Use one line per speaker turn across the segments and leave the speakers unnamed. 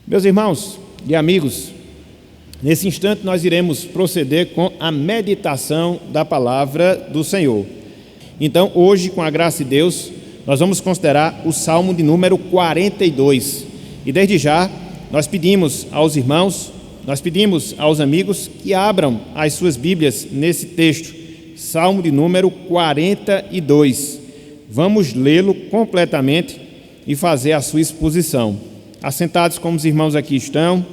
Meus irmãos e amigos, nesse instante nós iremos proceder com a meditação da palavra do Senhor. Então, hoje, com a graça de Deus, nós vamos considerar o Salmo de número 42. E desde já, nós pedimos aos irmãos, nós pedimos aos amigos que abram as suas Bíblias nesse texto, Salmo de número 42. Vamos lê-lo completamente e fazer a sua exposição. Assentados como os irmãos aqui estão,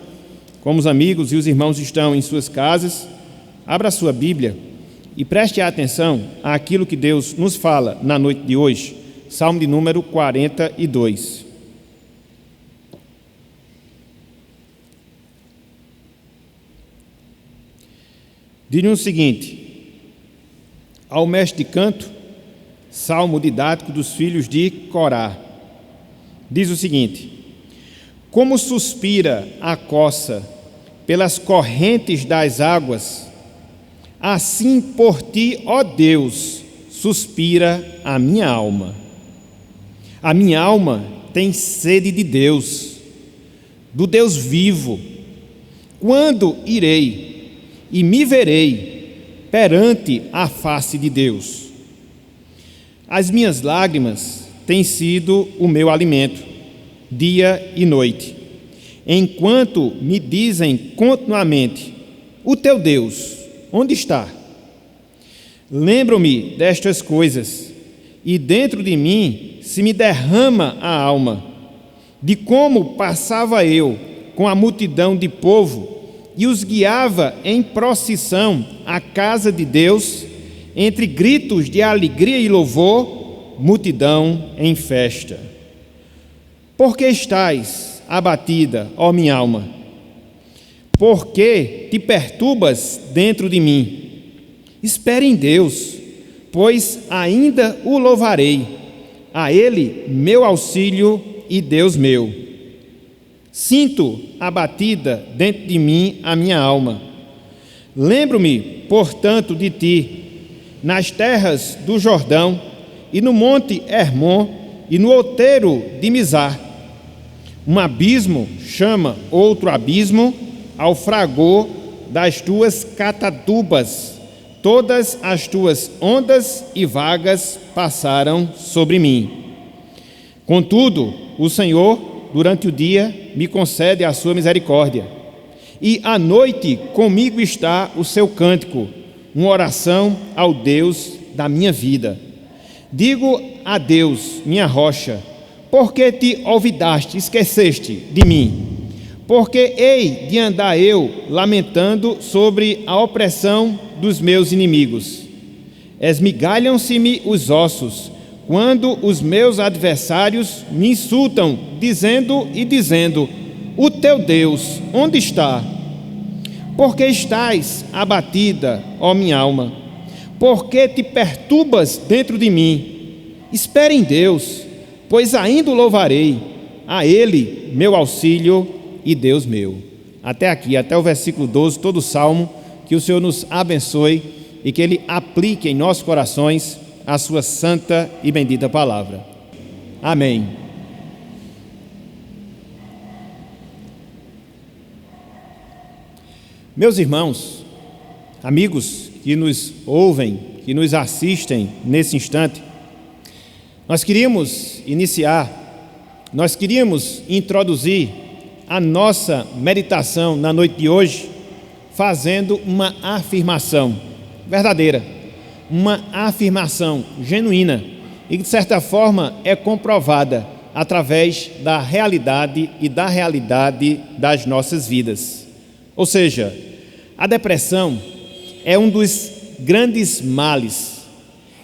como os amigos e os irmãos estão em suas casas, abra a sua Bíblia e preste atenção àquilo que Deus nos fala na noite de hoje. Salmo de número 42. Diz-nos o seguinte: ao mestre de canto, salmo didático dos filhos de Corá, diz o seguinte: como suspira a coça pelas correntes das águas, assim por ti, ó Deus, suspira a minha alma. A minha alma tem sede de Deus, do Deus vivo. Quando irei e me verei perante a face de Deus? As minhas lágrimas têm sido o meu alimento, dia e noite, enquanto me dizem continuamente: o teu Deus, onde está? Lembro-me destas coisas, e dentro de mim se me derrama a alma, de como passava eu com a multidão de povo e os guiava em procissão à casa de Deus, entre gritos de alegria e louvor, multidão em festa. Por que estás abatida, ó minha alma? Por que te perturbas dentro de mim? Espere em Deus, pois ainda o louvarei, a Ele meu auxílio e Deus meu. Sinto abatida dentro de mim a minha alma. Lembro-me, portanto, de ti, nas terras do Jordão, e no monte Hermon, e no outeiro de Mizar. Um abismo chama outro abismo ao fragor das tuas catadubas. Todas as tuas ondas e vagas passaram sobre mim. Contudo, o Senhor, durante o dia, me concede a sua misericórdia, e à noite comigo está o seu cântico, uma oração ao Deus da minha vida. Digo a Deus, minha rocha: por que te olvidaste, esqueceste de mim? Porque hei de andar eu lamentando sobre a opressão dos meus inimigos. Esmigalham-se-me os ossos, quando os meus adversários me insultam, dizendo: o teu Deus, onde está? Porque estás abatida, ó minha alma? Porque te perturbas dentro de mim? Espere em Deus, pois ainda o louvarei, a Ele meu auxílio e Deus meu. Até aqui, até o versículo 12, todo o salmo. Que o Senhor nos abençoe e que Ele aplique em nossos corações a sua santa e bendita palavra. Amém. Meus irmãos, amigos que nos ouvem, que nos assistem nesse instante, nós queríamos introduzir a nossa meditação na noite de hoje fazendo uma afirmação verdadeira, uma afirmação genuína e que de certa forma é comprovada através da realidade das nossas vidas. Ou seja, a depressão é um dos grandes males,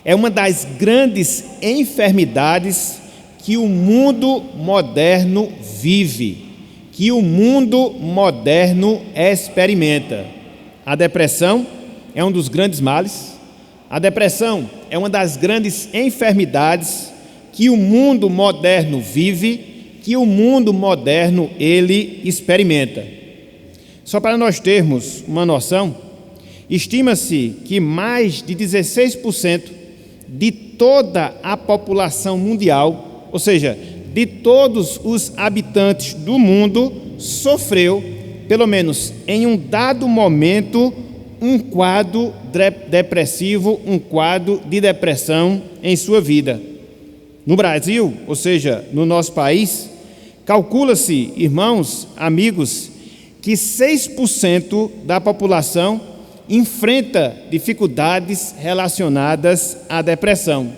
é uma das grandes enfermidades que o mundo moderno vive, que o mundo moderno experimenta. A depressão é um dos grandes males, a depressão é uma das grandes enfermidades que o mundo moderno vive, que o mundo moderno ele experimenta. Só para nós termos uma noção, estima-se que mais de 16% de toda a população mundial, ou seja, de todos os habitantes do mundo, sofreu, pelo menos em um dado momento, um quadro depressivo, um quadro de depressão em sua vida. No Brasil, ou seja, no nosso país, calcula-se, irmãos, amigos, que 6% da população enfrenta dificuldades relacionadas à depressão.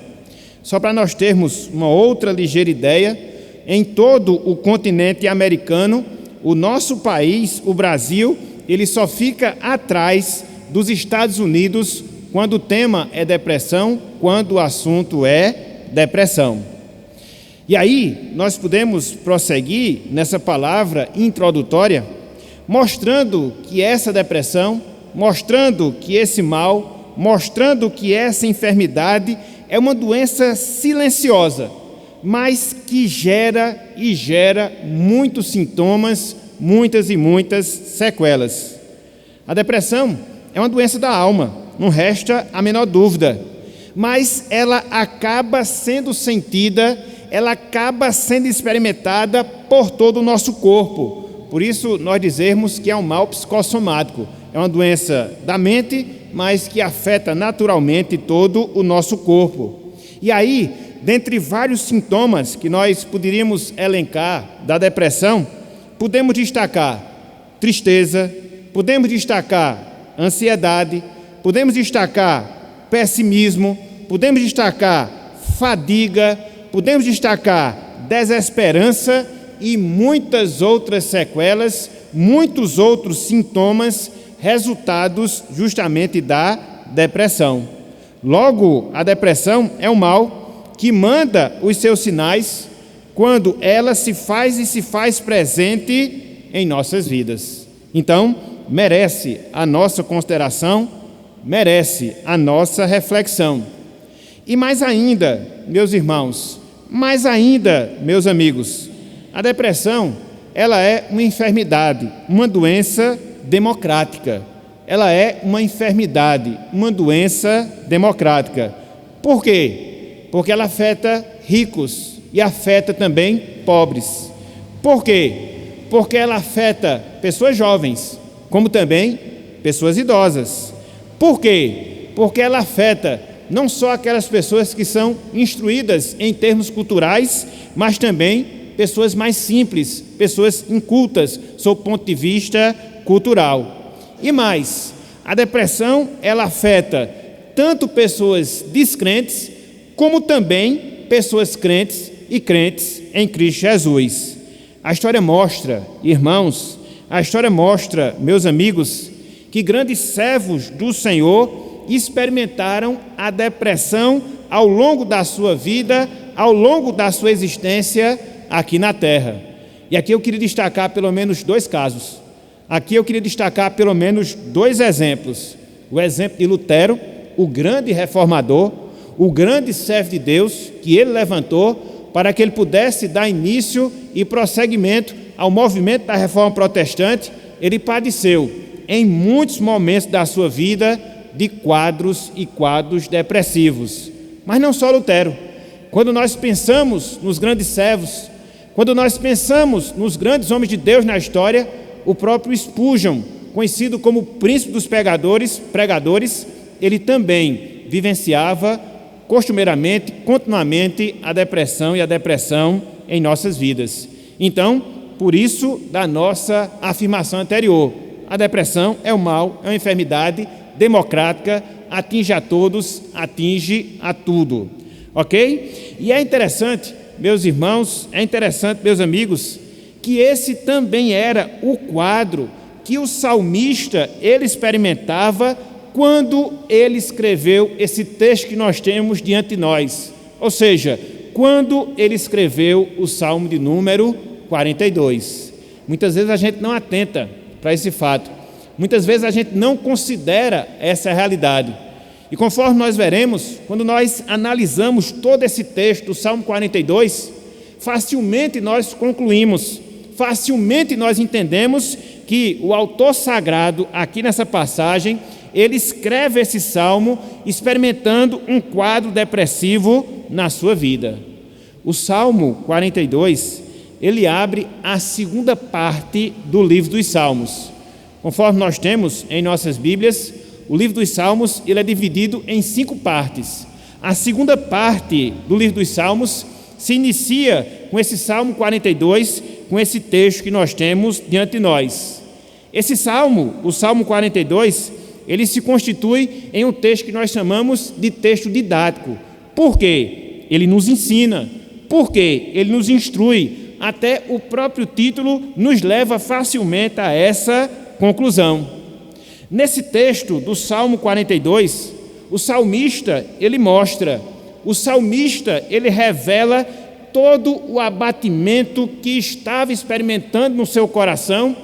Só para nós termos uma outra ligeira ideia, em todo o continente americano, o nosso país, o Brasil, ele só fica atrás dos Estados Unidos quando o tema é depressão, quando o assunto é depressão. E aí, nós podemos prosseguir nessa palavra introdutória, mostrando que essa depressão, mostrando que esse mal, mostrando que essa enfermidade é uma doença silenciosa, mas que gera muitos sintomas, muitas e muitas sequelas. A depressão é uma doença da alma, não resta a menor dúvida, mas ela acaba sendo sentida, ela acaba sendo experimentada por todo o nosso corpo. Por isso nós dizemos que é um mal psicossomático, é uma doença da mente, mas que afeta naturalmente todo o nosso corpo. E aí, dentre vários sintomas que nós poderíamos elencar da depressão, podemos destacar tristeza, podemos destacar ansiedade, podemos destacar pessimismo, podemos destacar fadiga, podemos destacar desesperança e muitas outras sequelas, muitos outros sintomas resultados justamente da depressão. Logo, a depressão é um mal que manda os seus sinais quando ela se faz presente em nossas vidas. Então, merece a nossa consideração, merece a nossa reflexão. E mais ainda, meus irmãos, mais ainda, meus amigos, a depressão, ela é uma enfermidade, uma doença democrática. Ela é uma enfermidade, uma doença democrática. Por quê? Porque ela afeta ricos e afeta também pobres. Por quê? Porque ela afeta pessoas jovens, como também pessoas idosas. Por quê? Porque ela afeta não só aquelas pessoas que são instruídas em termos culturais, mas também pessoas mais simples, pessoas incultas, sob o ponto de vista cultural. E mais, a depressão, ela afeta tanto pessoas descrentes, como também pessoas crentes e crentes em Cristo Jesus. A história mostra, irmãos, a história mostra, meus amigos, que grandes servos do Senhor experimentaram a depressão ao longo da sua vida, ao longo da sua existência aqui na terra. E aqui eu queria destacar pelo menos dois casos. Aqui eu queria destacar pelo menos dois exemplos. O exemplo de Lutero, o grande reformador, o grande servo de Deus que ele levantou para que ele pudesse dar início e prosseguimento ao movimento da reforma protestante. Ele padeceu em muitos momentos da sua vida de quadros depressivos. Mas não só Lutero. Quando nós pensamos nos grandes servos, quando nós pensamos nos grandes homens de Deus na história, o próprio Spurgeon, conhecido como príncipe dos pregadores, ele também vivenciava costumeiramente, continuamente, a depressão em nossas vidas. Então, por isso, da nossa afirmação anterior, a depressão é um mal, é uma enfermidade democrática, atinge a todos, atinge a tudo. Ok? E é interessante, meus irmãos, é interessante, meus amigos, que esse também era o quadro que o salmista ele experimentava quando ele escreveu esse texto que nós temos diante de nós. Ou seja, quando ele escreveu o Salmo de número 42. Muitas vezes a gente não atenta para esse fato. Muitas vezes a gente não considera essa realidade. E conforme nós veremos, quando nós analisamos todo esse texto do Salmo 42, facilmente nós concluímos, facilmente nós entendemos que o autor sagrado, aqui nessa passagem, ele escreve esse salmo experimentando um quadro depressivo na sua vida. O Salmo 42, ele abre a segunda parte do livro dos Salmos. Conforme nós temos em nossas Bíblias, o livro dos Salmos ele é dividido em 5 partes. A segunda parte do livro dos Salmos se inicia com esse Salmo 42, com esse texto que nós temos diante de nós. Esse Salmo, o Salmo 42, ele se constitui em um texto que nós chamamos de texto didático. Por quê? Ele nos ensina. Por quê? Ele nos instrui. Até o próprio título nos leva facilmente a essa conclusão. Nesse texto do Salmo 42, o salmista, ele mostra, o salmista, ele revela todo o abatimento que estava experimentando no seu coração,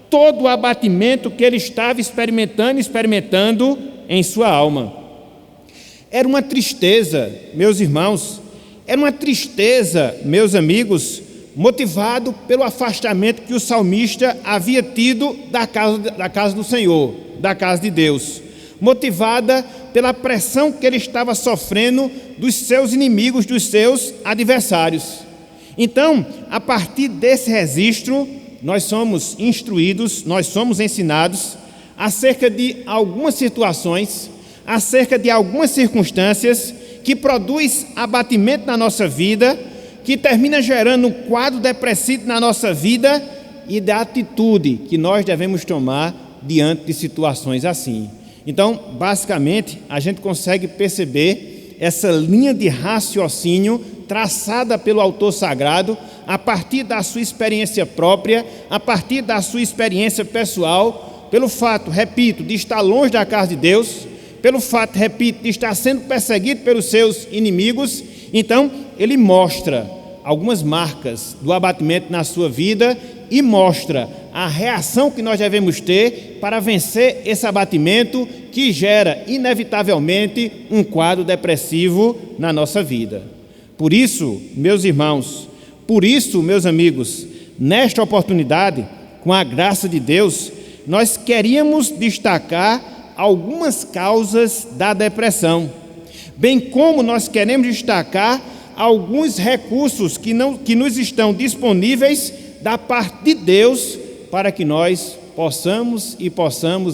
todo o abatimento que ele estava experimentando em sua alma. Era uma tristeza, meus irmãos, era uma tristeza, meus amigos, motivado pelo afastamento que o salmista havia tido da casa do Senhor, da casa de Deus, motivada pela pressão que ele estava sofrendo dos seus inimigos, dos seus adversários. Então, a partir desse registro, nós somos instruídos, nós somos ensinados acerca de algumas situações, acerca de algumas circunstâncias que produz abatimento na nossa vida, que termina gerando um quadro depressivo na nossa vida e da atitude que nós devemos tomar diante de situações assim. Então, basicamente, a gente consegue perceber essa linha de raciocínio traçada pelo autor sagrado a partir da sua experiência própria, a partir da sua experiência pessoal, pelo fato, repito, de estar longe da casa de Deus, pelo fato, repito, de estar sendo perseguido pelos seus inimigos. Então, ele mostra algumas marcas do abatimento na sua vida e mostra a reação que nós devemos ter para vencer esse abatimento que gera, inevitavelmente, um quadro depressivo na nossa vida. Por isso, meus irmãos, por isso, meus amigos, nesta oportunidade, com a graça de Deus, nós queríamos destacar algumas causas da depressão, bem como nós queremos destacar alguns recursos que nos estão disponíveis da parte de Deus para que nós possamos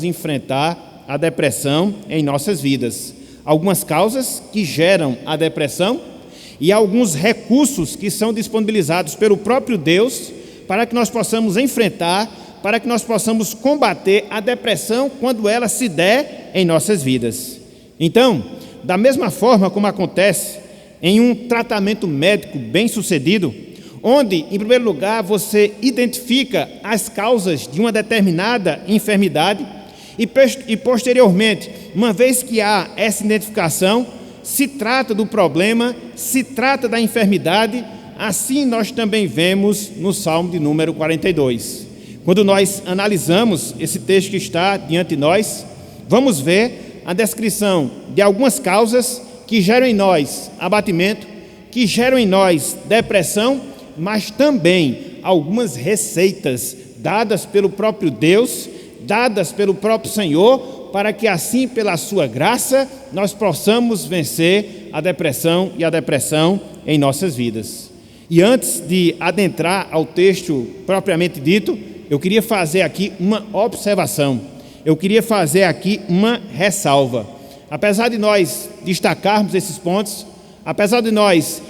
enfrentar a depressão em nossas vidas. Algumas causas que geram a depressão e alguns recursos que são disponibilizados pelo próprio Deus para que nós possamos enfrentar, para que nós possamos combater a depressão quando ela se der em nossas vidas. Então, da mesma forma como acontece em um tratamento médico bem-sucedido, onde, em primeiro lugar, você identifica as causas de uma determinada enfermidade e posteriormente, uma vez que há essa identificação, se trata do problema, se trata da enfermidade, assim nós também vemos no Salmo de número 42. Quando nós analisamos esse texto que está diante de nós, vamos ver a descrição de algumas causas que geram em nós abatimento, que geram em nós depressão, mas também algumas receitas dadas pelo próprio Deus, dadas pelo próprio Senhor, para que assim, pela sua graça, nós possamos vencer a depressão em nossas vidas. E antes de adentrar ao texto propriamente dito, eu queria fazer aqui uma observação, eu queria fazer aqui uma ressalva. Apesar de nós destacarmos esses pontos, apesar de nós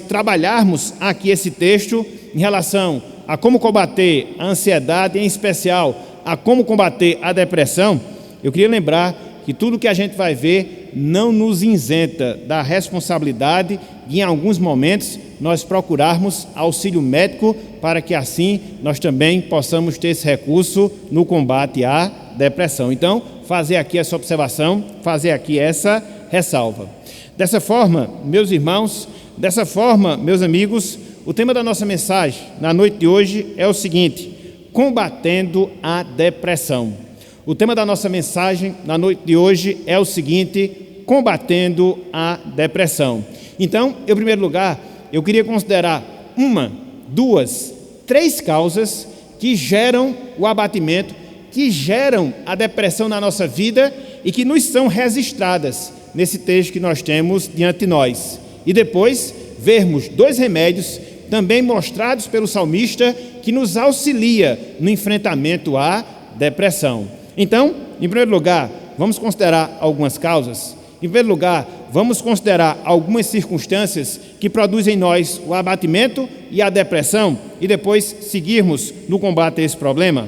trabalharmos aqui esse texto em relação a como combater a ansiedade, em especial a como combater a depressão, eu queria lembrar que tudo que a gente vai ver não nos isenta da responsabilidade de, em alguns momentos, nós procurarmos auxílio médico para que assim nós também possamos ter esse recurso no combate à depressão. Então, fazer aqui essa observação, fazer aqui essa ressalva. Dessa forma, meus irmãos, dessa forma, meus amigos, o tema da nossa mensagem na noite de hoje é o seguinte: combatendo a depressão. O tema da nossa mensagem na noite de hoje é o seguinte: combatendo a depressão. Então, em primeiro lugar, eu queria considerar 1, 2, 3 causas que geram o abatimento, que geram a depressão na nossa vida e que nos são registradas nesse texto que nós temos diante de nós. E depois vermos 2 remédios também mostrados pelo salmista, que nos auxilia no enfrentamento à depressão. Então, em primeiro lugar, vamos considerar algumas causas. Em primeiro lugar, vamos considerar algumas circunstâncias que produzem em nós o abatimento e a depressão e depois seguirmos no combate a esse problema.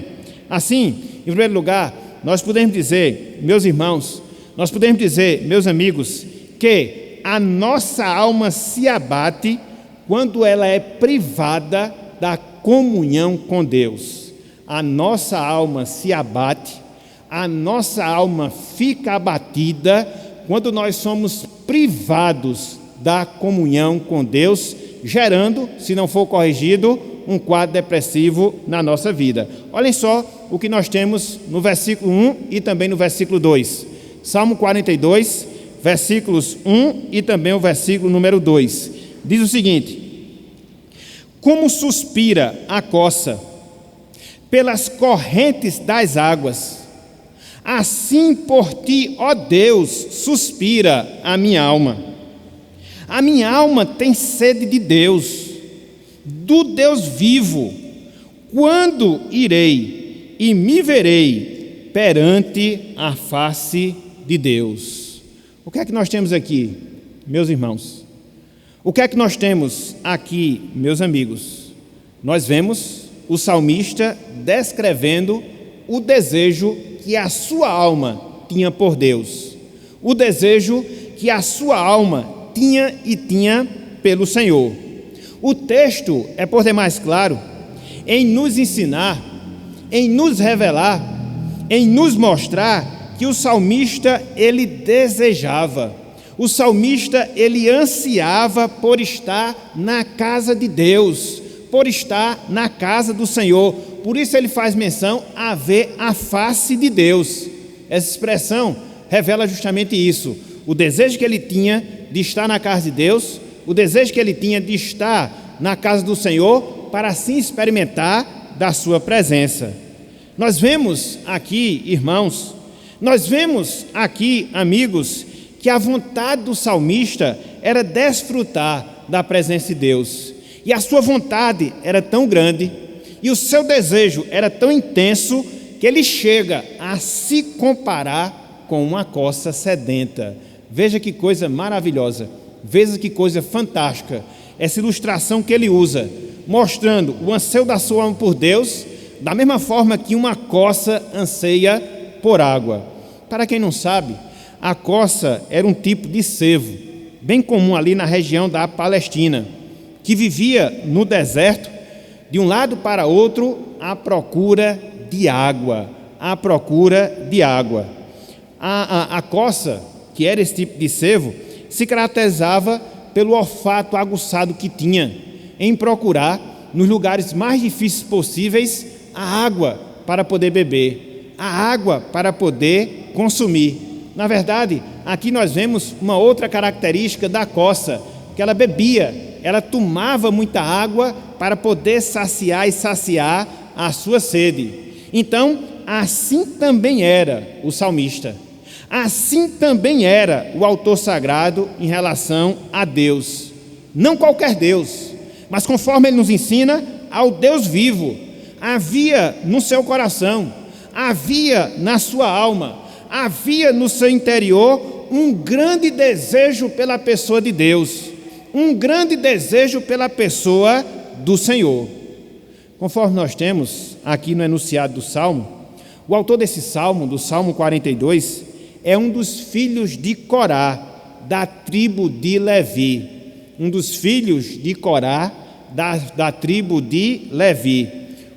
Assim, em primeiro lugar, nós podemos dizer, meus irmãos, nós podemos dizer, meus amigos, que a nossa alma se abate quando ela é privada da comunhão com Deus. A nossa alma se abate, a nossa alma fica abatida quando nós somos privados da comunhão com Deus, gerando, se não for corrigido, um quadro depressivo na nossa vida. Olhem só o que nós temos no versículo 1 e também no versículo 2. Salmo 42, versículos 1 e também o versículo número 2. Diz o seguinte: como suspira a coça pelas correntes das águas, assim por ti, ó Deus, suspira a minha alma. A minha alma tem sede de Deus, do Deus vivo. Quando irei e me verei perante a face de Deus? O que é que nós temos aqui, meus irmãos? O que é que nós temos aqui, meus amigos? Nós vemos o salmista descrevendo o desejo que a sua alma tinha por Deus, o desejo que a sua alma tinha pelo Senhor. O texto é por demais claro em nos ensinar, em nos revelar, em nos mostrar que o salmista, ele desejava, o salmista, ele ansiava por estar na casa de Deus, por estar na casa do Senhor. Por isso ele faz menção a ver a face de Deus. Essa expressão revela justamente isso, o desejo que ele tinha de estar na casa de Deus, o desejo que ele tinha de estar na casa do Senhor, para assim experimentar da sua presença. Nós vemos aqui, irmãos, nós vemos aqui, amigos, que a vontade do salmista era desfrutar da presença de Deus. E a sua vontade era tão grande, e o seu desejo era tão intenso, que ele chega a se comparar com uma coça sedenta. Veja que coisa maravilhosa, veja que coisa fantástica, essa ilustração que ele usa, mostrando o anseio da sua alma por Deus, da mesma forma que uma coça anseia por água. Para quem não sabe, a coça era um tipo de cervo, bem comum ali na região da Palestina, que vivia no deserto, de um lado para outro, à procura de água, à procura de água. A coça, que era esse tipo de cervo, se caracterizava pelo olfato aguçado que tinha em procurar, nos lugares mais difíceis possíveis, a água para poder beber, a água para poder consumir. Na verdade, aqui nós vemos uma outra característica da coça, que ela bebia, ela tomava muita água para poder saciar a sua sede. Então, assim também era o salmista, assim também era o autor sagrado em relação a Deus. Não qualquer Deus, mas conforme ele nos ensina, ao Deus vivo. Havia no seu coração, havia na sua alma, havia no seu interior um grande desejo pela pessoa de Deus, um grande desejo pela pessoa do Senhor. Conforme nós temos aqui no enunciado do Salmo, o autor desse Salmo, do Salmo 42, é um dos filhos de Corá, da tribo de Levi. Um dos filhos de Corá, da tribo de Levi.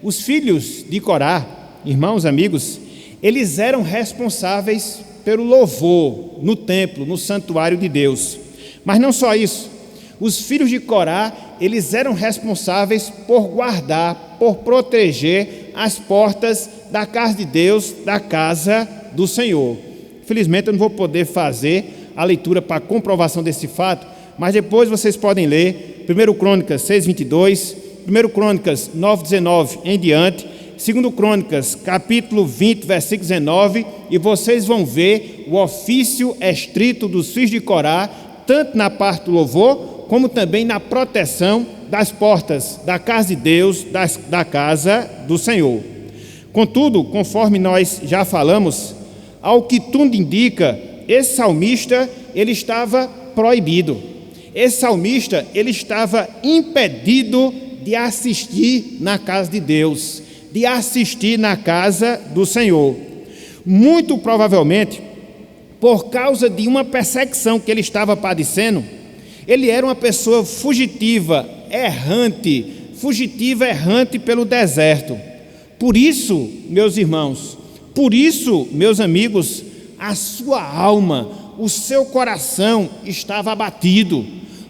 Os filhos de Corá, irmãos, amigos, eles eram responsáveis pelo louvor no templo, no santuário de Deus. Mas não só isso, os filhos de Corá, eles eram responsáveis por guardar, por proteger as portas da casa de Deus, da casa do Senhor. Infelizmente eu não vou poder fazer a leitura para comprovação desse fato, mas depois vocês podem ler 1 Crônicas 6:22, 1 Crônicas 9:19 em diante, 2 Crônicas capítulo 20, versículo 19, e vocês vão ver o ofício estrito dos filhos de Corá, tanto na parte do louvor, como também na proteção das portas da casa de Deus, da casa do Senhor. Contudo, conforme nós já falamos, ao que tudo indica, esse salmista ele estava proibido. Esse salmista ele estava impedido de assistir na casa de Deus, de assistir na casa do Senhor. Muito provavelmente, por causa de uma perseguição que ele estava padecendo, ele era uma pessoa fugitiva, errante pelo deserto. Por isso, meus irmãos, por isso, meus amigos, a sua alma, o seu coração estava abatido.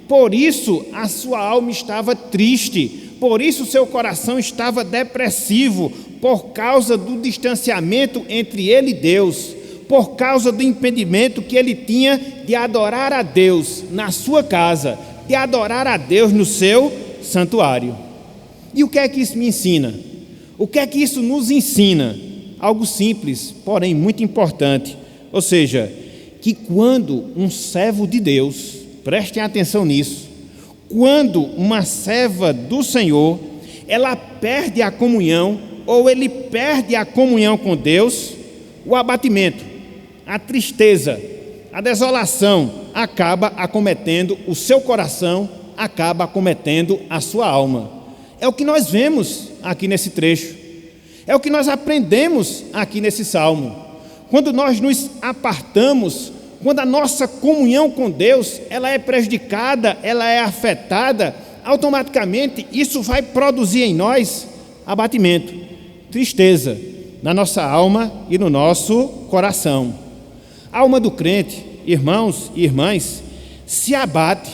Por isso, a sua alma estava triste. Por isso, o seu coração estava depressivo, por causa do distanciamento entre ele e Deus, por causa do impedimento que ele tinha de adorar a Deus na sua casa, de adorar a Deus no seu santuário. E o que é que isso me ensina? O que é que isso nos ensina? Algo simples, porém muito importante. Ou seja, que quando um servo de Deus, prestem atenção nisso, quando uma serva do Senhor, ela perde a comunhão, ou ele perde a comunhão com Deus, o abatimento, a tristeza, a desolação acaba acometendo o seu coração, acaba acometendo a sua alma. É o que nós vemos aqui nesse trecho, é o que nós aprendemos aqui nesse salmo. Quando nós nos apartamos, quando a nossa comunhão com Deus ela é prejudicada, ela é afetada, automaticamente isso vai produzir em nós abatimento, tristeza na nossa alma e no nosso coração. A alma do crente, irmãos e irmãs, se abate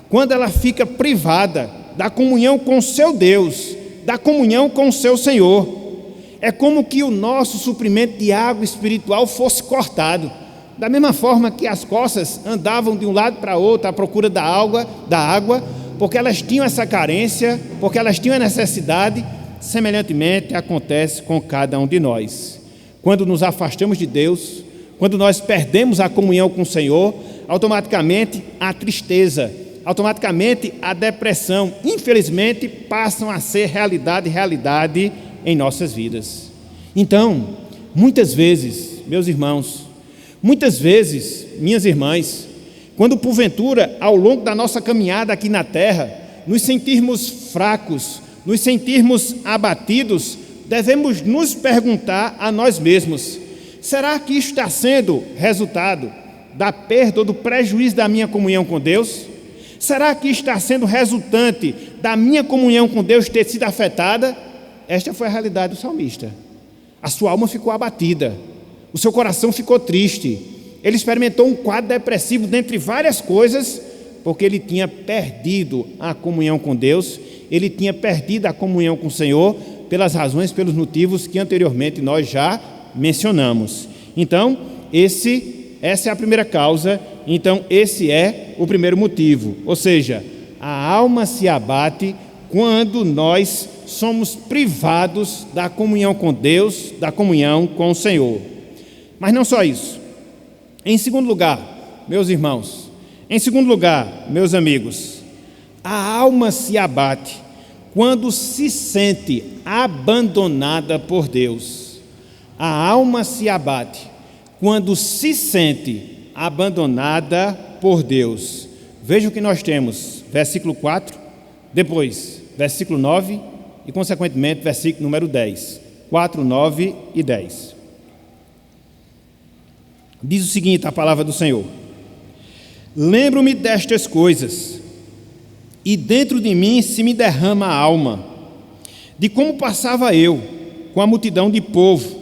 quando ela fica privada da comunhão com o seu Deus, da comunhão com o seu Senhor. É como que o nosso suprimento de água espiritual fosse cortado. Da mesma forma que as costas andavam de um lado para outro à procura da água, porque elas tinham essa carência, porque elas tinham a necessidade, semelhantemente acontece com cada um de nós. Quando nos afastamos de Deus, quando nós perdemos a comunhão com o Senhor, automaticamente a tristeza, automaticamente a depressão, infelizmente, passam a ser realidade em nossas vidas. Então, muitas vezes, meus irmãos, muitas vezes, minhas irmãs, quando porventura, ao longo da nossa caminhada aqui na terra, nos sentirmos fracos, nos sentirmos abatidos, devemos nos perguntar a nós mesmos: será que isso está sendo resultado da perda ou do prejuízo da minha comunhão com Deus? Será que está sendo resultante da minha comunhão com Deus ter sido afetada? Esta foi a realidade do salmista. A sua alma ficou abatida, o seu coração ficou triste, ele experimentou um quadro depressivo dentre várias coisas, porque ele tinha perdido a comunhão com Deus, ele tinha perdido a comunhão com o Senhor, pelas razões, pelos motivos que anteriormente nós já mencionamos. Então, essa é a primeira causa, então esse é o primeiro motivo, ou seja, a alma se abate quando nós somos privados da comunhão com Deus, da comunhão com o Senhor. Mas não só isso. Em segundo lugar, meus irmãos, em segundo lugar, meus amigos, a alma se abate quando se sente abandonada por Deus. A alma se abate quando se sente abandonada por Deus. Veja o que nós temos, versículo 4, depois versículo 9 e, consequentemente, versículo número 10. 4, 9 e 10. Diz o seguinte, a palavra do Senhor: lembro-me destas coisas, e dentro de mim se me derrama a alma, de como passava eu com a multidão de povo,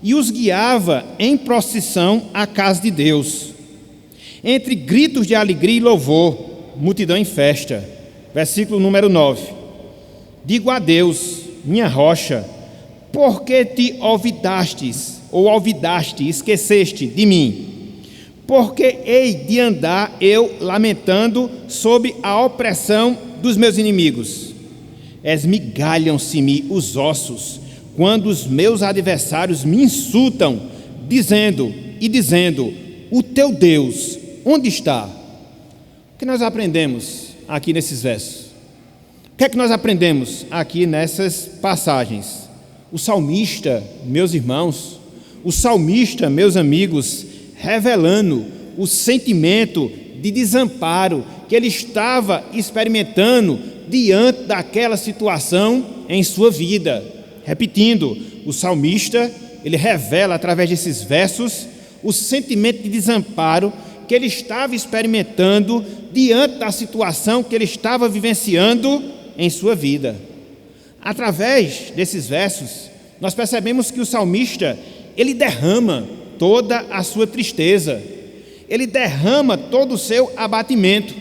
e os guiava em procissão à casa de Deus, entre gritos de alegria e louvor, multidão em festa. Versículo número 9. Digo a Deus, minha rocha, por que te olvidaste, esqueceste de mim? Porque hei de andar eu lamentando sob a opressão dos meus inimigos. Esmigalham-se-me os ossos, quando os meus adversários me insultam, dizendo, o teu Deus, onde está? O que nós aprendemos aqui nesses versos? O que é que nós aprendemos aqui nessas passagens? O salmista, meus irmãos, o salmista, meus amigos, revelando o sentimento de desamparo que ele estava experimentando diante daquela situação em sua vida. Repetindo, o salmista, ele revela através desses versos o sentimento de desamparo que ele estava experimentando diante da situação que ele estava vivenciando em sua vida. Através desses versos, nós percebemos que o salmista, ele derrama toda a sua tristeza, ele derrama todo o seu abatimento,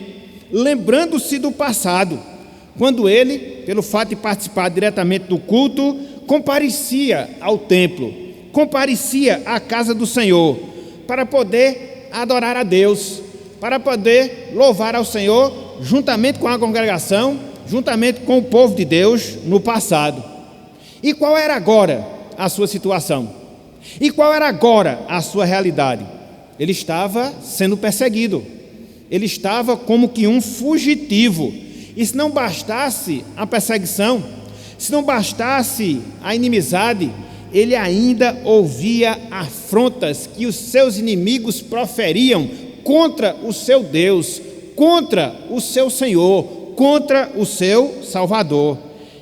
lembrando-se do passado, quando ele, pelo fato de participar diretamente do culto, comparecia ao templo, comparecia à casa do Senhor, para poder adorar a Deus, para poder louvar ao Senhor, juntamente com a congregação, juntamente com o povo de Deus no passado. E qual era agora a sua situação? E qual era agora a sua realidade? Ele estava sendo perseguido, ele estava como que um fugitivo. E se não bastasse a perseguição, se não bastasse a inimizade, ele ainda ouvia afrontas que os seus inimigos proferiam contra o seu Deus, contra o seu Senhor, contra o seu Salvador.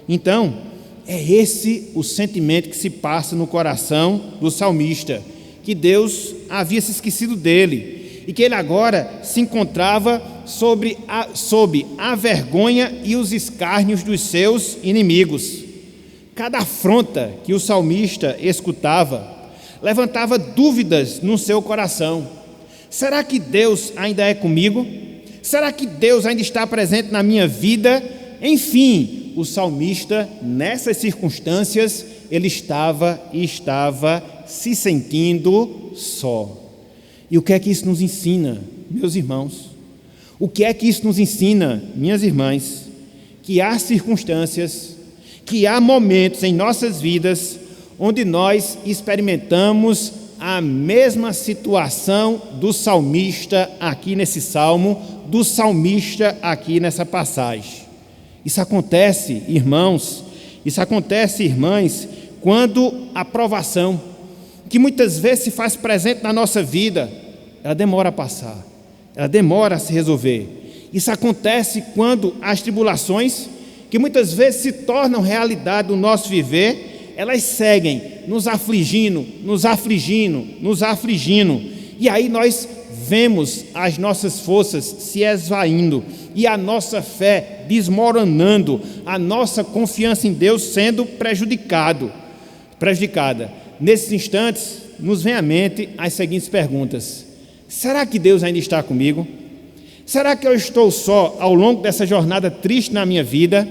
Então, é esse o sentimento que se passa no coração do salmista, que Deus havia se esquecido dele e que ele agora se encontrava sob a vergonha e os escárnios dos seus inimigos. Cada afronta que o salmista escutava levantava dúvidas no seu coração. Será que Deus ainda é comigo? Será que Deus ainda está presente na minha vida? Enfim, o salmista, nessas circunstâncias, ele estava se sentindo só. E o que é que isso nos ensina, meus irmãos? O que é que isso nos ensina, minhas irmãs? Que há circunstâncias, que há momentos em nossas vidas onde nós experimentamos a mesma situação do salmista aqui nesse salmo, do salmista aqui nessa passagem. Isso acontece, irmãos, isso acontece, irmãs, quando a provação, que muitas vezes se faz presente na nossa vida, ela demora a passar, ela demora a se resolver. Isso acontece quando as tribulações, que muitas vezes se tornam realidade do nosso viver, elas seguem nos afligindo, e aí nós vemos as nossas forças se esvaindo e a nossa fé desmoronando, a nossa confiança em Deus sendo prejudicada. Nesses instantes, nos vem à mente as seguintes perguntas: será que Deus ainda está comigo? Será que eu estou só ao longo dessa jornada triste na minha vida?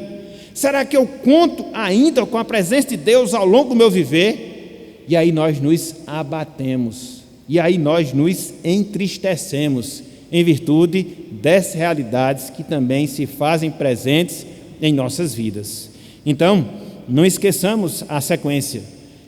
Será que eu conto ainda com a presença de Deus ao longo do meu viver? E aí nós nos abatemos, e aí nós nos entristecemos em virtude dessas realidades que também se fazem presentes em nossas vidas. Então, não esqueçamos a sequência.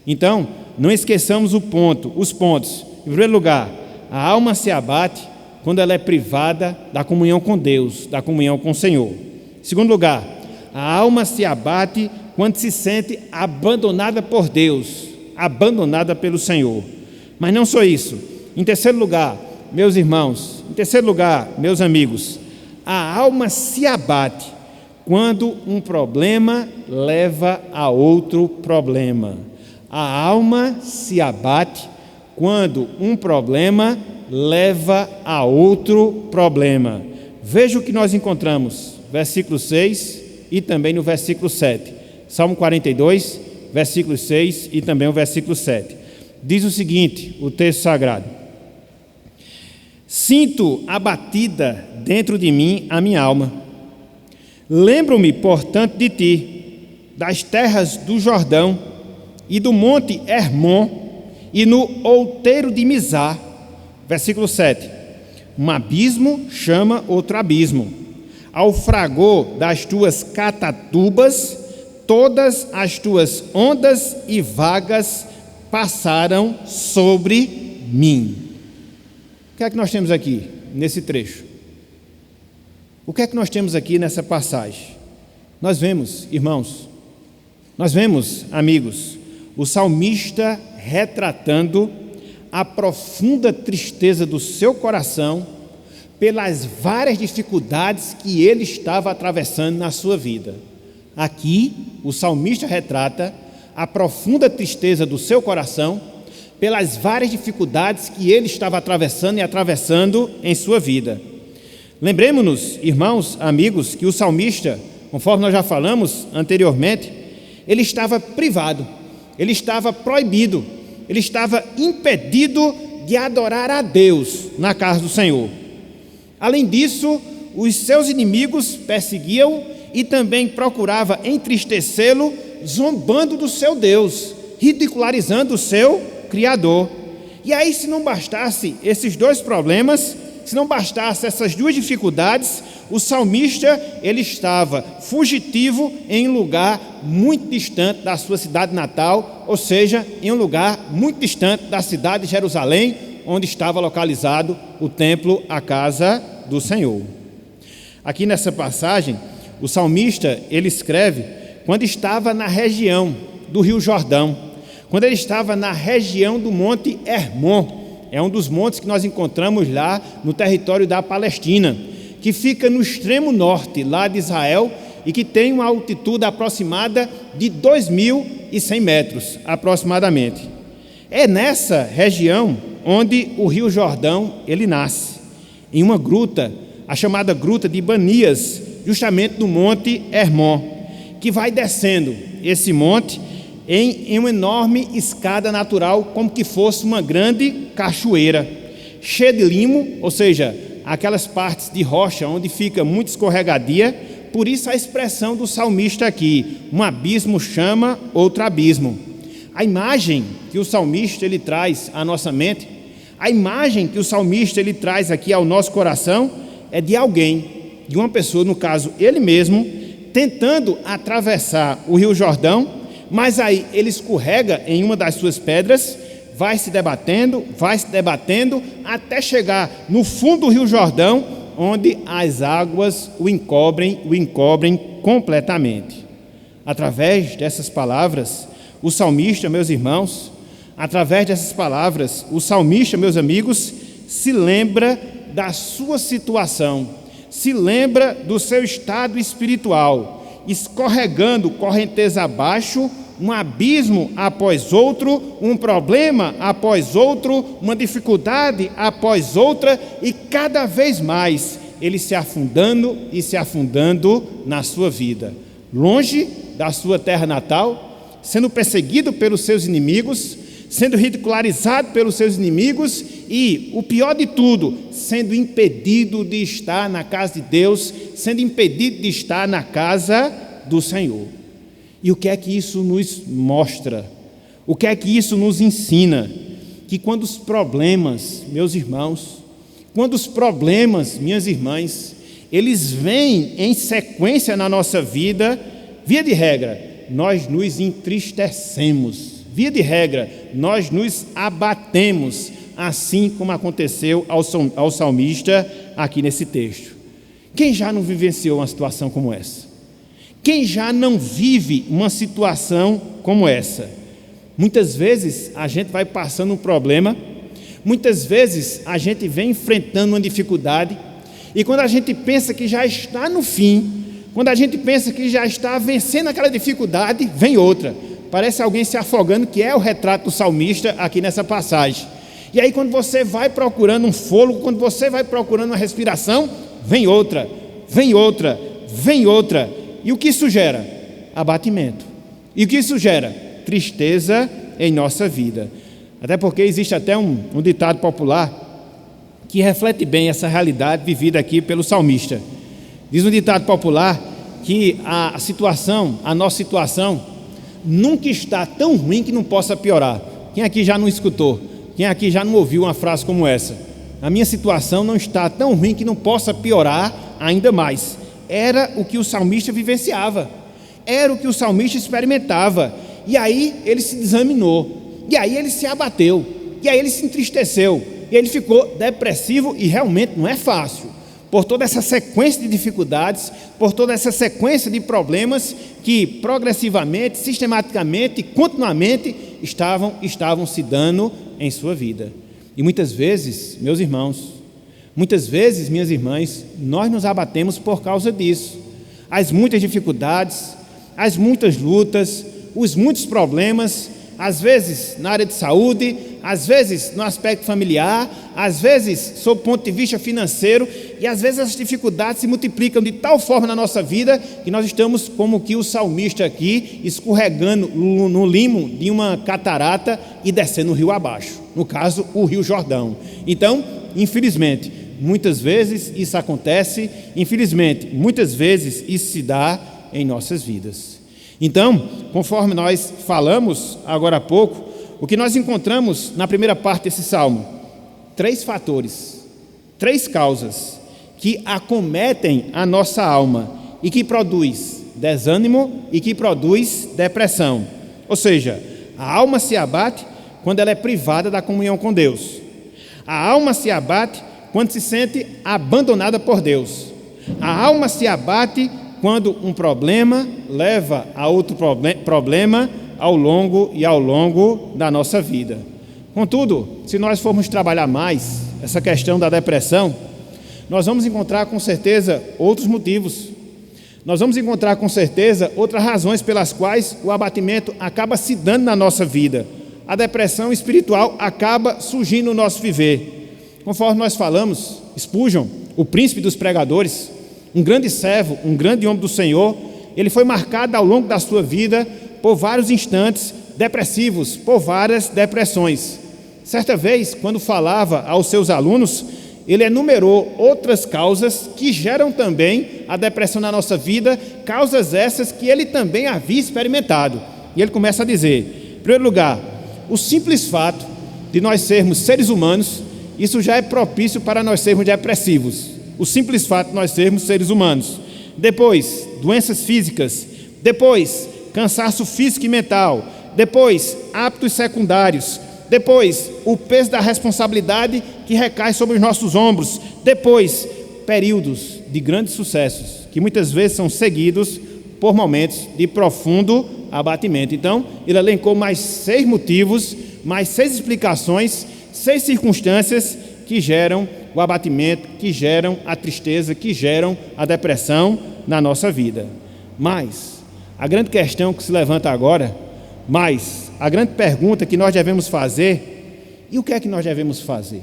Então, não esqueçamos os pontos. Em primeiro lugar, a alma se abate quando ela é privada da comunhão com Deus, da comunhão com o Senhor. Em segundo lugar, a alma se abate quando se sente abandonada por Deus, abandonada pelo Senhor. Mas não só isso. Em terceiro lugar, meus irmãos, meus amigos, a alma se abate quando um problema leva a outro problema. A alma se abate quando um problema leva a outro problema. Veja o que nós encontramos, versículo 6 e também no versículo 7. Salmo 42, versículo 6 e também o versículo 7. Diz o seguinte, o texto sagrado: sinto abatida dentro de mim a minha alma. Lembro-me, portanto, de ti, das terras do Jordão e do monte Hermon e no outeiro de Mizar. Versículo 7. Um abismo chama outro abismo. Ao fragor das tuas catatubas, todas as tuas ondas e vagas passaram sobre mim. O que é que nós temos aqui nesse trecho? O que é que nós temos aqui nessa passagem? Nós vemos, irmãos, nós vemos, amigos, o salmista retratando a profunda tristeza do seu coração pelas várias dificuldades que ele estava atravessando na sua vida. Aqui, o salmista retrata a profunda tristeza do seu coração pelas várias dificuldades que ele estava atravessando e atravessando em sua vida. Lembremos-nos, irmãos, amigos, que o salmista, conforme nós já falamos anteriormente, ele estava privado, ele estava proibido, ele estava impedido de adorar a Deus na casa do Senhor. Além disso, os seus inimigos perseguiam e também procuravam entristecê-lo, zombando do seu Deus, ridicularizando o seu Criador. E aí, se não bastasse esses dois problemas, se não bastasse essas duas dificuldades, o salmista ele estava fugitivo em um lugar muito distante da sua cidade natal, ou seja, em um lugar muito distante da cidade de Jerusalém, onde estava localizado o templo, a casa do Senhor. Aqui nessa passagem, o salmista ele escreve quando estava na região do Rio Jordão, quando ele estava na região do Monte Hermon. É um dos montes que nós encontramos lá no território da Palestina, que fica no extremo norte lá de Israel e que tem uma altitude aproximada de 2.100 metros, aproximadamente. É nessa região onde o Rio Jordão ele nasce, em uma gruta, a chamada Gruta de Banias, justamente no Monte Hermon, que vai descendo esse monte em uma enorme escada natural, como que fosse uma grande cachoeira, cheia de limo, ou seja, aquelas partes de rocha onde fica muito escorregadia. Por isso a expressão do salmista aqui: um abismo chama outro abismo. A imagem que o salmista ele traz à nossa mente, a imagem que o salmista ele traz aqui ao nosso coração é de alguém, de uma pessoa, no caso ele mesmo, tentando atravessar o Rio Jordão, mas aí ele escorrega em uma das suas pedras, vai se debatendo, até chegar no fundo do Rio Jordão, onde as águas o encobrem completamente. Através dessas palavras, o salmista, meus irmãos, meus amigos, se lembra da sua situação, se lembra do seu estado espiritual, escorregando correnteza abaixo, um abismo após outro, um problema após outro, uma dificuldade após outra, e cada vez mais ele se afundando na sua vida, longe da sua terra natal, sendo perseguido pelos seus inimigos, sendo ridicularizado pelos seus inimigos e, o pior de tudo, sendo impedido de estar na casa de Deus, sendo impedido de estar na casa do Senhor. E o que é que isso nos mostra? O que é que isso nos ensina? Que quando os problemas, meus irmãos, minhas irmãs, eles vêm em sequência na nossa vida, via de regra, nós nos entristecemos, via de regra, nós nos abatemos, assim como aconteceu ao salmista aqui nesse texto. Quem já não vivenciou uma situação como essa? Quem já não vive uma situação como essa? Muitas vezes a gente vai passando um problema, muitas vezes a gente vem enfrentando uma dificuldade, e quando a gente pensa que já está no fim, quando a gente pensa que já está vencendo aquela dificuldade, vem outra. Parece alguém se afogando, que é o retrato do salmista aqui nessa passagem. E aí quando você vai procurando um fôlego, quando você vai procurando uma respiração, vem outra. E o que isso gera? Abatimento. E o que isso gera? Tristeza em nossa vida. Até porque existe até um ditado popular que reflete bem essa realidade vivida aqui pelo salmista. Diz um ditado popular que a nossa situação, nunca está tão ruim que não possa piorar. Quem aqui já não escutou? Quem aqui já não ouviu uma frase como essa? A minha situação não está tão ruim que não possa piorar ainda mais. Era o que o salmista vivenciava, era o que o salmista experimentava, e aí ele se desaninou, e aí ele se abateu, e aí ele se entristeceu, e ele ficou depressivo, e realmente não é fácil, por toda essa sequência de dificuldades, por toda essa sequência de problemas que progressivamente, sistematicamente, continuamente estavam se dando em sua vida. E muitas vezes, meus irmãos, muitas vezes, minhas irmãs, nós nos abatemos por causa disso. As muitas dificuldades, as muitas lutas, os muitos problemas, às vezes na área de saúde, às vezes no aspecto familiar, às vezes sob o ponto de vista financeiro, e às vezes as dificuldades se multiplicam de tal forma na nossa vida que nós estamos como que o salmista aqui, escorregando no limo de uma catarata e descendo o rio abaixo, no caso o Rio Jordão. Então, infelizmente, muitas vezes isso acontece, infelizmente, muitas vezes isso se dá em nossas vidas. Então, conforme nós falamos agora há pouco, o que nós encontramos na primeira parte desse salmo? 3 fatores, 3 causas que acometem a nossa alma e que produz desânimo e que produz depressão. Ou seja, a alma se abate quando ela é privada da comunhão com Deus. A alma se abate quando se sente abandonada por Deus. A alma se abate quando um problema leva a outro problema ao longo da nossa vida. Contudo, se nós formos trabalhar mais essa questão da depressão, nós vamos encontrar com certeza outros motivos. Nós vamos encontrar com certeza outras razões pelas quais o abatimento acaba se dando na nossa vida. A depressão espiritual acaba surgindo no nosso viver. Conforme nós falamos, Spurgeon, o príncipe dos pregadores, um grande servo, um grande homem do Senhor, ele foi marcado ao longo da sua vida por vários instantes depressivos, por várias depressões. Certa vez, quando falava aos seus alunos, ele enumerou outras causas que geram também a depressão na nossa vida, causas essas que ele também havia experimentado. E ele começa a dizer, em primeiro lugar, o simples fato de nós sermos seres humanos, isso já é propício para nós sermos depressivos. O simples fato de nós sermos seres humanos. Depois, doenças físicas. Depois, cansaço físico e mental. Depois, hábitos secundários. Depois, o peso da responsabilidade que recai sobre os nossos ombros. Depois, períodos de grandes sucessos, que muitas vezes são seguidos por momentos de profundo abatimento. Então, ele elencou mais 6 motivos, mais 6 explicações, 6 circunstâncias que geram o abatimento, que geram a tristeza, que geram a depressão na nossa vida. Mas a grande questão que se levanta agora, a grande pergunta que nós devemos fazer, e o que é que nós devemos fazer?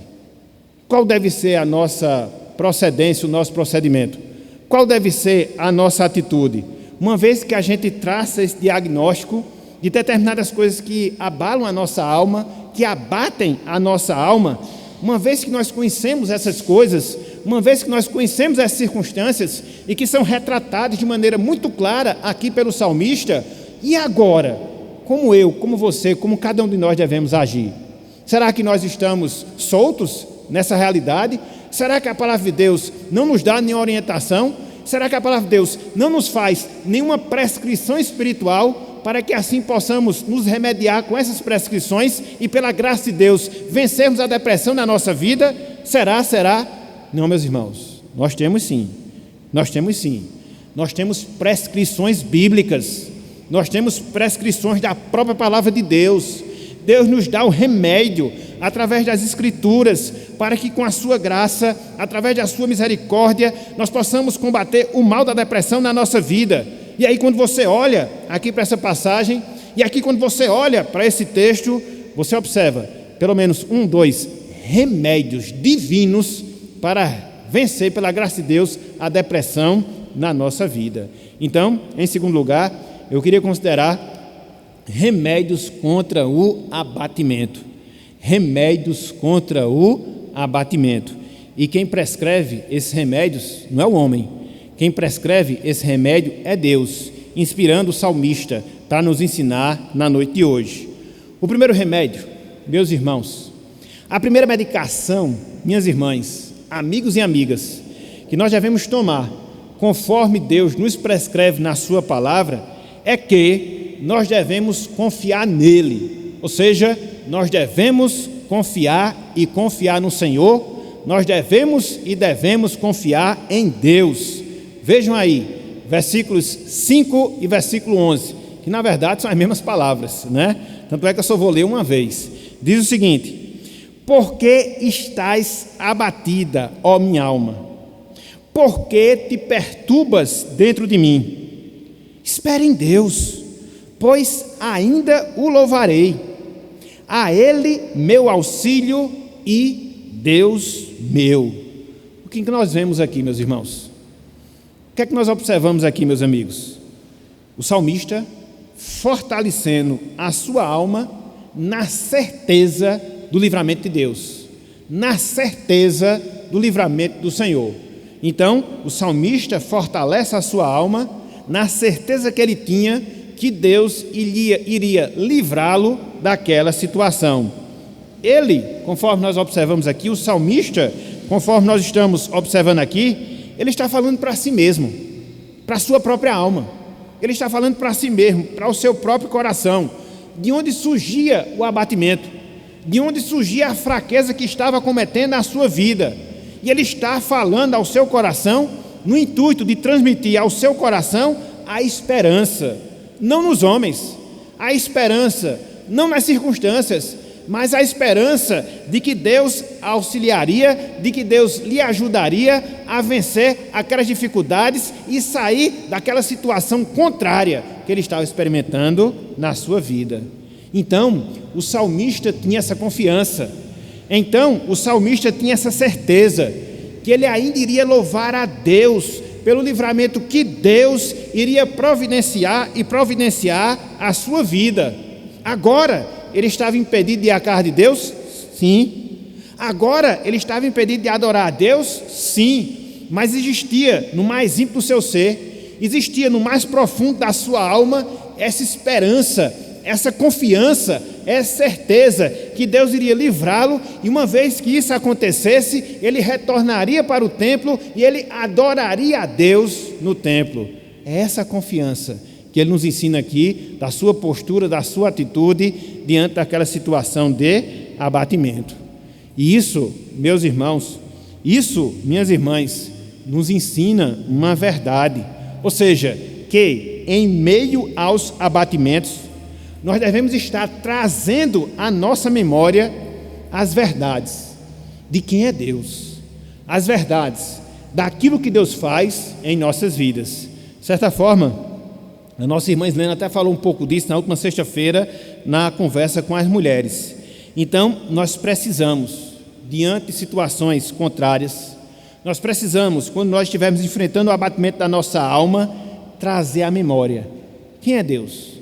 Qual deve ser a nossa procedência, o nosso procedimento? Qual deve ser a nossa atitude? Uma vez que a gente traça esse diagnóstico de determinadas coisas que abalam a nossa alma, que abatem a nossa alma, uma vez que nós conhecemos essas coisas, uma vez que nós conhecemos essas circunstâncias e que são retratadas de maneira muito clara aqui pelo salmista, e agora, como eu, como você, como cada um de nós devemos agir? Será que nós estamos soltos nessa realidade? Será que a palavra de Deus não nos dá nenhuma orientação? Será que a palavra de Deus não nos faz nenhuma prescrição espiritual para que assim possamos nos remediar com essas prescrições e, pela graça de Deus, vencermos a depressão na nossa vida? Será? Não, meus irmãos, nós temos sim. Nós temos prescrições bíblicas, nós temos prescrições da própria palavra de Deus. Deus nos dá o remédio através das Escrituras, para que com a sua graça, através da sua misericórdia, nós possamos combater o mal da depressão na nossa vida. E aí, quando você olha aqui para essa passagem, e aqui quando você olha para esse texto, você observa pelo menos 2 remédios divinos para vencer, pela graça de Deus, a depressão na nossa vida. Então, em segundo lugar, eu queria considerar remédios contra o abatimento. Remédios contra o abatimento. E quem prescreve esses remédios não é o homem. Quem prescreve esse remédio é Deus, inspirando o salmista para nos ensinar na noite de hoje. O primeiro remédio, meus irmãos, a primeira medicação, minhas irmãs, amigos e amigas, que nós devemos tomar, conforme Deus nos prescreve na sua palavra, é que nós devemos confiar nele. Ou seja, nós devemos confiar no Senhor, nós devemos confiar em Deus. Vejam aí, versículos 5 e versículo 11, que na verdade são as mesmas palavras, né? Tanto é que eu só vou ler uma vez. Diz o seguinte: por que estás abatida, ó minha alma? Por que te perturbas dentro de mim? Espere em Deus, pois ainda o louvarei. A Ele meu auxílio e Deus meu. O que nós vemos aqui, meus irmãos? O que é que nós observamos aqui, meus amigos? O salmista fortalecendo a sua alma na certeza do livramento de Deus, na certeza do livramento do Senhor. Então, o salmista fortalece a sua alma na certeza que ele tinha que Deus iria livrá-lo daquela situação. Ele, conforme nós observamos aqui, o salmista, conforme nós estamos observando aqui, ele está falando para si mesmo, para a sua própria alma. Ele está falando para si mesmo, para o seu próprio coração, de onde surgia o abatimento, de onde surgia a fraqueza que estava cometendo na sua vida. E ele está falando ao seu coração, no intuito de transmitir ao seu coração a esperança, não nos homens, a esperança, não nas circunstâncias, mas a esperança de que Deus auxiliaria, de que Deus lhe ajudaria a vencer aquelas dificuldades e sair daquela situação contrária que ele estava experimentando na sua vida. Então, o salmista tinha essa confiança. Então, o salmista tinha essa certeza que ele ainda iria louvar a Deus pelo livramento que Deus iria providenciar a sua vida. Agora, ele estava impedido de ir à casa de Deus? Sim. Agora, ele estava impedido de adorar a Deus? Sim. Mas existia no mais íntimo do seu ser, existia no mais profundo da sua alma essa esperança, essa confiança, essa certeza que Deus iria livrá-lo, e uma vez que isso acontecesse, ele retornaria para o templo e ele adoraria a Deus no templo. É essa confiança que ele nos ensina aqui, da sua postura, da sua atitude diante daquela situação de abatimento. E isso, meus irmãos, isso, minhas irmãs, nos ensina uma verdade, ou seja, que em meio aos abatimentos, nós devemos estar trazendo à nossa memória as verdades de quem é Deus, as verdades daquilo que Deus faz em nossas vidas. De certa forma, a nossa irmã Helena até falou um pouco disso na última sexta-feira, na conversa com as mulheres. Então, nós precisamos, diante de situações contrárias, nós precisamos, quando nós estivermos enfrentando o abatimento da nossa alma, trazer à memória quem é Deus,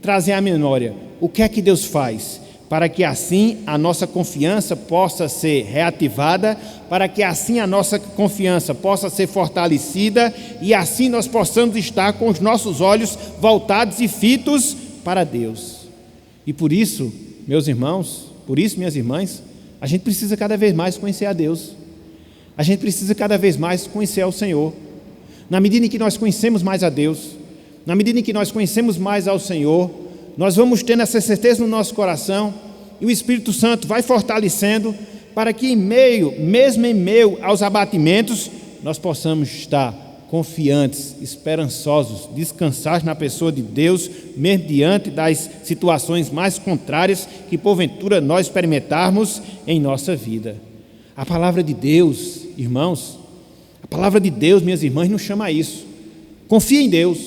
trazer à memória o que é que Deus faz, para que assim a nossa confiança possa ser reativada, para que assim a nossa confiança possa ser fortalecida e assim nós possamos estar com os nossos olhos voltados e fitos para Deus. E por isso, meus irmãos, por isso, minhas irmãs, a gente precisa cada vez mais conhecer a Deus, a gente precisa cada vez mais conhecer ao Senhor. Na medida em que nós conhecemos mais a Deus, na medida em que nós conhecemos mais ao Senhor, nós vamos tendo essa certeza no nosso coração, e o Espírito Santo vai fortalecendo, para que mesmo em meio aos abatimentos, nós possamos estar confiantes, esperançosos, descansados na pessoa de Deus, mesmo diante das situações mais contrárias que porventura nós experimentarmos em nossa vida. A palavra de Deus, irmãos, a palavra de Deus, minhas irmãs, nos chama a isso. Confie em Deus,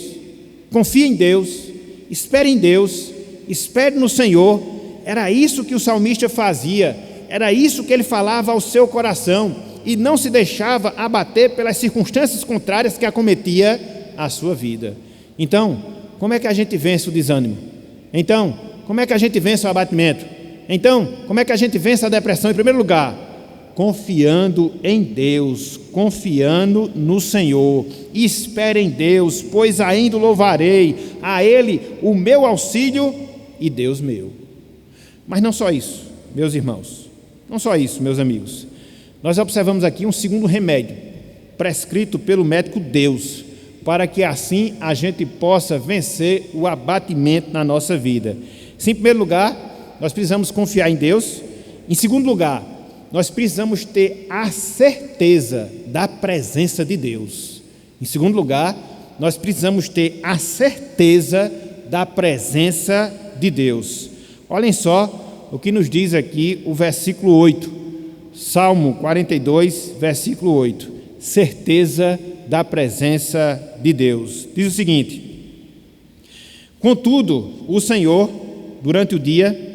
espere em Deus, espere no Senhor. Era isso que o salmista fazia, era isso que ele falava ao seu coração, e não se deixava abater pelas circunstâncias contrárias que acometia a sua vida. Então, como é que a gente vence o desânimo? Então, como é que a gente vence o abatimento? Então, como é que a gente vence a depressão? Em primeiro lugar, confiando em Deus, confiando no Senhor. Espere em Deus, pois ainda o louvarei, a Ele o meu auxílio e Deus meu. Mas não só isso, meus irmãos, não só isso, meus amigos. Nós observamos aqui um segundo remédio, prescrito pelo médico Deus, para que assim a gente possa vencer o abatimento na nossa vida. Em primeiro lugar, nós precisamos confiar em Deus. Em segundo lugar, nós precisamos ter a certeza da presença de Deus. Em segundo lugar, nós precisamos ter a certeza da presença de Deus. Olhem só o que nos diz aqui o versículo 8, Salmo 42, versículo 8. Certeza da presença de Deus. Diz o seguinte: contudo, o Senhor, durante o dia,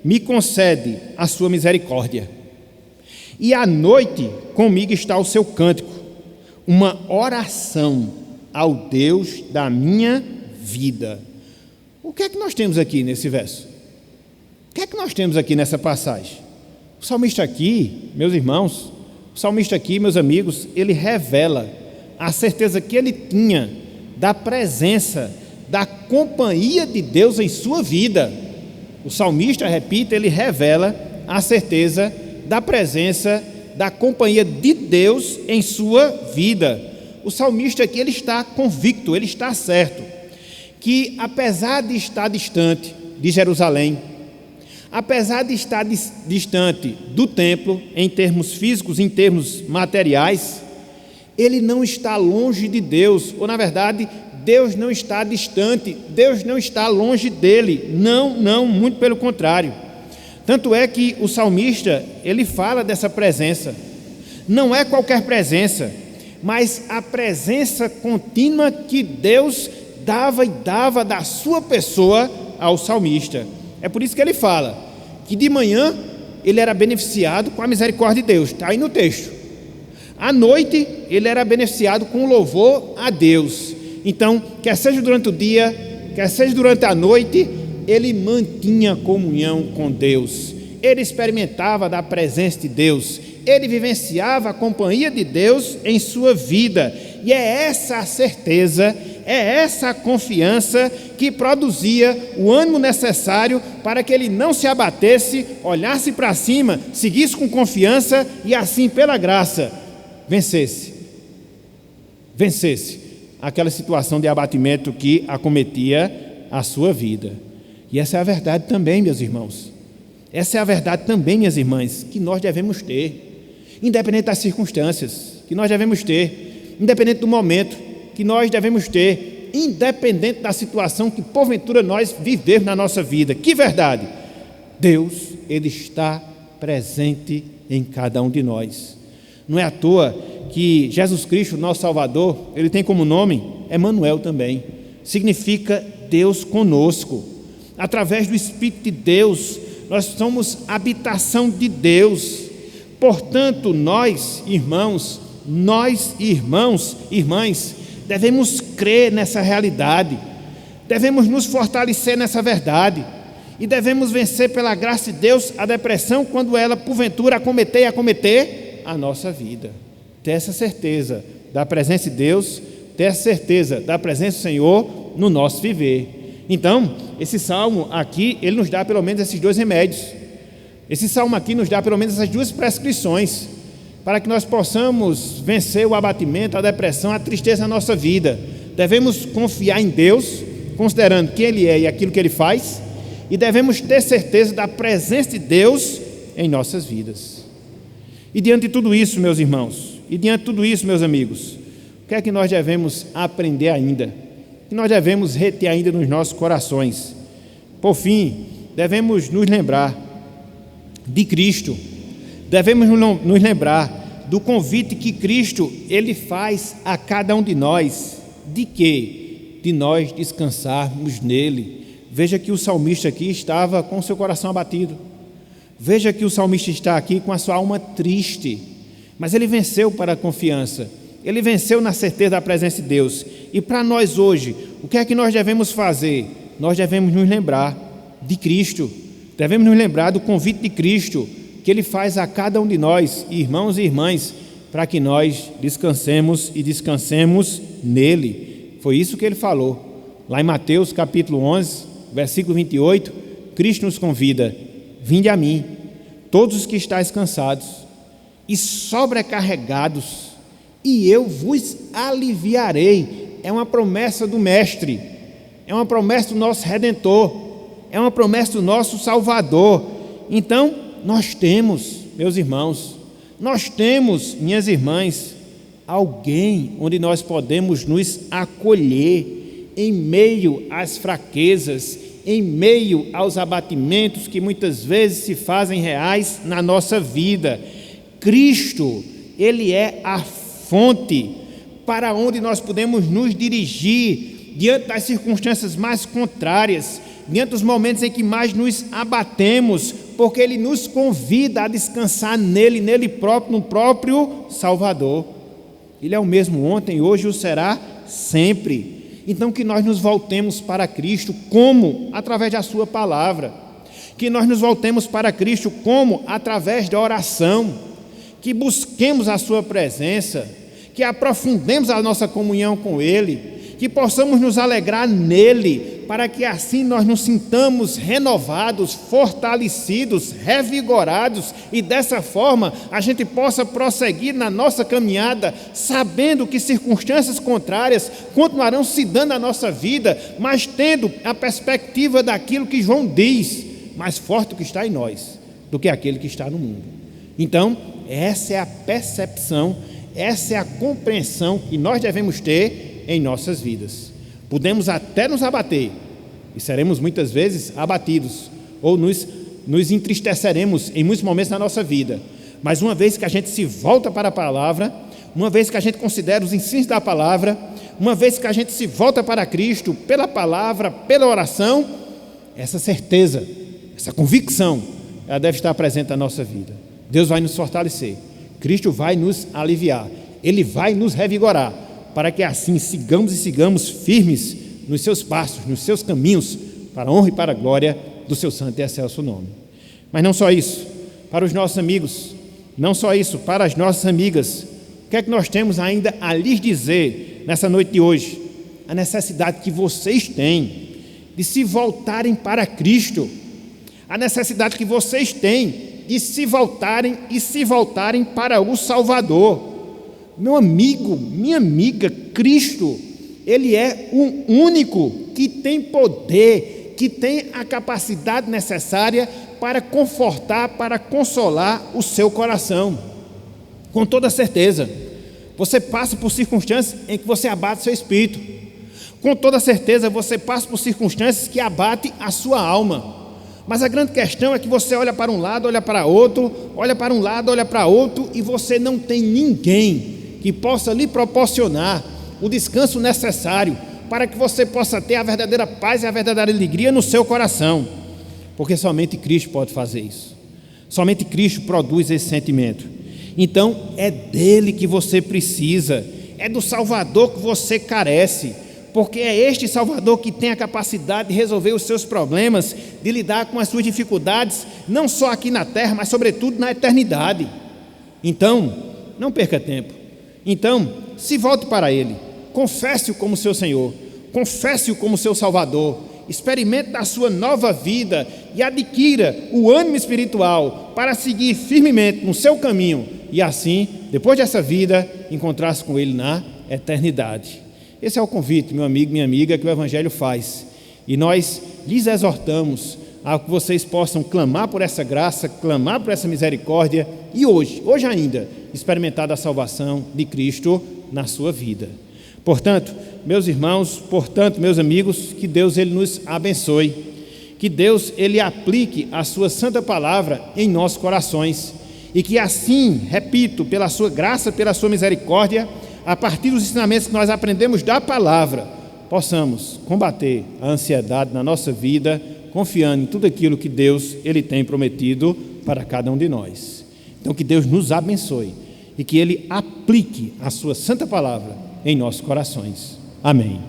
me concede a sua misericórdia, e à noite comigo está o seu cântico, uma oração ao Deus da minha vida. O que é que nós temos aqui nesse verso? O que é que nós temos aqui nessa passagem? O salmista aqui, meus irmãos, o salmista aqui, meus amigos, ele revela a certeza que ele tinha da presença, da companhia de Deus em sua vida. O salmista, repito, ele revela a certeza da presença, da companhia de Deus em sua vida. O salmista aqui, ele está convicto, ele está certo, que apesar de estar distante de Jerusalém, apesar de estar distante do templo, em termos físicos, em termos materiais, ele não está longe de Deus, ou na verdade, Deus não está distante, Deus não está longe dele, não, muito pelo contrário. Tanto é que o salmista, ele fala dessa presença, não é qualquer presença, mas a presença contínua que Deus dava e dava da sua pessoa ao salmista. É por isso que ele fala que de manhã ele era beneficiado com a misericórdia de Deus, está aí no texto. À noite ele era beneficiado com louvor a Deus. Então, quer seja durante o dia, quer seja durante a noite, ele mantinha comunhão com Deus, ele experimentava da presença de Deus, ele vivenciava a companhia de Deus em sua vida, e é essa a certeza, é essa a confiança que produzia o ânimo necessário para que ele não se abatesse, olhasse para cima, seguisse com confiança e assim, pela graça, vencesse aquela situação de abatimento que acometia a sua vida. E essa é a verdade também, meus irmãos. Essa é a verdade também, minhas irmãs, que nós devemos ter, independente das circunstâncias, que nós devemos ter, independente do momento, que nós devemos ter, independente da situação que porventura nós vivemos na nossa vida. Que verdade! Deus, ele está presente em cada um de nós. Não é à toa que Jesus Cristo, nosso Salvador, ele tem como nome Emanuel também, significa Deus conosco. Através do Espírito de Deus, nós somos habitação de Deus. Portanto, nós, irmãs, devemos crer nessa realidade, devemos nos fortalecer nessa verdade e devemos vencer pela graça de Deus a depressão quando ela, porventura, acometer a nossa vida. Ter essa certeza da presença de Deus, ter essa certeza da presença do Senhor no nosso viver. Então, esse salmo aqui, ele nos dá pelo menos esses dois remédios. Esse salmo aqui nos dá pelo menos essas duas prescrições para que nós possamos vencer o abatimento, a depressão, a tristeza na nossa vida. Devemos confiar em Deus, considerando quem Ele é e aquilo que Ele faz, e devemos ter certeza da presença de Deus em nossas vidas. E diante de tudo isso, meus irmãos, e diante de tudo isso, meus amigos, o que é que nós devemos aprender ainda? O que nós devemos reter ainda nos nossos corações? Por fim, devemos nos lembrar de Cristo, devemos nos lembrar do convite que Cristo, ele faz a cada um de nós, de quê? De nós descansarmos nele. Veja que o salmista aqui estava com o seu coração abatido, veja que o salmista está aqui com a sua alma triste, mas ele venceu para a confiança, ele venceu na certeza da presença de Deus. E para nós hoje, o que é que nós devemos fazer? Nós devemos nos lembrar de Cristo, devemos nos lembrar do convite de Cristo, que Ele faz a cada um de nós, irmãos e irmãs, para que nós descansemos e descansemos nele. Foi isso que Ele falou. Lá em Mateus capítulo 11, versículo 28, Cristo nos convida: vinde a mim, todos os que estáis cansados e sobrecarregados, e eu vos aliviarei. É uma promessa do Mestre, é uma promessa do nosso Redentor, é uma promessa do nosso Salvador. Então, nós temos, meus irmãos, nós temos, minhas irmãs, alguém onde nós podemos nos acolher em meio às fraquezas, em meio aos abatimentos que muitas vezes se fazem reais na nossa vida. Cristo, Ele é a fonte para onde nós podemos nos dirigir diante das circunstâncias mais contrárias, diante dos momentos em que mais nos abatemos, porque Ele nos convida a descansar nele próprio, no próprio Salvador. Ele é o mesmo ontem, hoje o será sempre. Então que nós nos voltemos para Cristo, como? Através da sua palavra. Que nós nos voltemos para Cristo, como? Através da oração. Que busquemos a sua presença, que aprofundemos a nossa comunhão com Ele, que possamos nos alegrar nele, para que assim nós nos sintamos renovados, fortalecidos, revigorados, e dessa forma a gente possa prosseguir na nossa caminhada, sabendo que circunstâncias contrárias continuarão se dando na nossa vida, mas tendo a perspectiva daquilo que João diz, mais forte que está em nós, do que aquele que está no mundo. Então, essa é a percepção, essa é a compreensão que nós devemos ter em nossas vidas. Podemos até nos abater, e seremos muitas vezes abatidos, ou nos entristeceremos em muitos momentos na nossa vida, mas uma vez que a gente se volta para a palavra, uma vez que a gente considera os ensinos da palavra, uma vez que a gente se volta para Cristo pela palavra, pela oração, essa certeza, essa convicção, ela deve estar presente na nossa vida. Deus vai nos fortalecer, Cristo vai nos aliviar, Ele vai nos revigorar, para que assim sigamos firmes nos seus passos, nos seus caminhos, para a honra e para a glória do seu santo e excelso nome. Mas não só isso, para os nossos amigos, não só isso, para as nossas amigas, o que é que nós temos ainda a lhes dizer nessa noite de hoje? A necessidade que vocês têm de se voltarem para Cristo, a necessidade que vocês têm de se voltarem para o Salvador. Meu amigo, minha amiga, Cristo, Ele é o único que tem poder, que tem a capacidade necessária para confortar, para consolar o seu coração. Com toda certeza, você passa por circunstâncias em que você abate seu espírito. Com toda certeza, você passa por circunstâncias que abatem a sua alma. Mas a grande questão é que você olha para um lado, olha para outro, olha para um lado, olha para outro, e você não tem ninguém que possa lhe proporcionar o descanso necessário para que você possa ter a verdadeira paz e a verdadeira alegria no seu coração, porque somente Cristo pode fazer isso, somente Cristo produz esse sentimento. Então é dele que você precisa, é do Salvador que você carece, porque é este Salvador que tem a capacidade de resolver os seus problemas, de lidar com as suas dificuldades, não só aqui na terra, mas sobretudo na eternidade. Então, não perca tempo. Então, se volte para Ele, confesse-o como seu Senhor, confesse-o como seu Salvador, experimente a sua nova vida e adquira o ânimo espiritual para seguir firmemente no seu caminho e assim, depois dessa vida, encontrar-se com Ele na eternidade. Esse é o convite, meu amigo, minha amiga, que o Evangelho faz, e nós lhes exortamos a que vocês possam clamar por essa graça, clamar por essa misericórdia e hoje ainda, experimentar da salvação de Cristo na sua vida. Portanto, meus irmãos, meus amigos, que Deus Ele nos abençoe, que Deus Ele aplique a sua santa palavra em nossos corações e que assim, repito, pela sua graça, pela sua misericórdia, a partir dos ensinamentos que nós aprendemos da palavra, possamos combater a ansiedade na nossa vida, confiando em tudo aquilo que Deus Ele tem prometido para cada um de nós. Então que Deus nos abençoe e que Ele aplique a sua santa palavra em nossos corações. Amém.